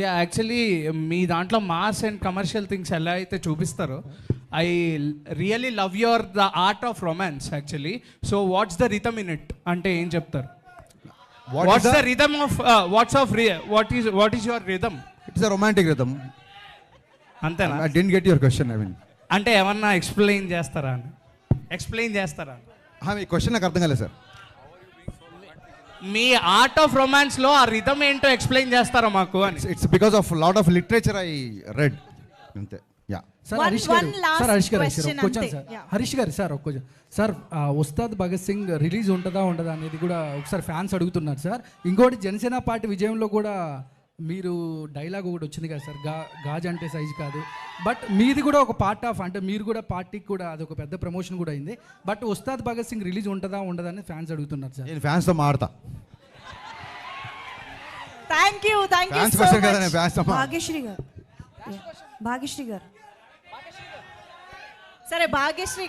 Actually మీ దాంట్లో mass and commercial things ఎలా అయితే చూపిస్తారో I really love your the art of romance actually. So what's the rhythm in it అంటే ఏం చెప్తారు? What's the rhythm of what is your rhythm? It's a romantic rhythm. అంతేనా? I didn't get your question. I mean అంటే ఏమన్నా explain చేస్తారా? మీ question నాకు అర్థం కాలేదు సార్. మీ ఆర్ట్ ఆఫ్ రొమాన్స్ లో ఆ రిథమ్ ఏంటో ఎక్స్ప్లెయిన్ చేస్తారా మాకు అని? It's because of lot of literature I read అంతే. యా సార్ హరీష్ గారు సార్ ఒక్క సార్ ఉస్తాద్ భగత్ సింగ్ రిలీజ్ ఉంటుందా అనేది కూడా ఒకసారి ఫ్యాన్స్ అడుగుతున్నారు సార్. ఇంకోటి జనసేన పార్టీ విజయంలో కూడా మీరు డైలాగ్ ఒకటి వచ్చింది కదా సార్, గాజ్ అంటే సైజ్ కాదు, బట్ మీది కూడా ఒక పార్ట్ ఆఫ్, అంటే మీరు కూడా పార్టీకి కూడా అది ఒక పెద్ద ప్రమోషన్ కూడా అయింది. బట్ ఉస్తాద్ భగత్ సింగ్ రిలీజ్ ఉంటుందా అని ఫ్యాన్స్ అడుగుతున్నారు సార్. నేను ఫ్యాన్స్తో మాడతా. థ్యాంక్ యూ భాగ్యశ్రీ గారు. సరే భాగ్యశ్రీ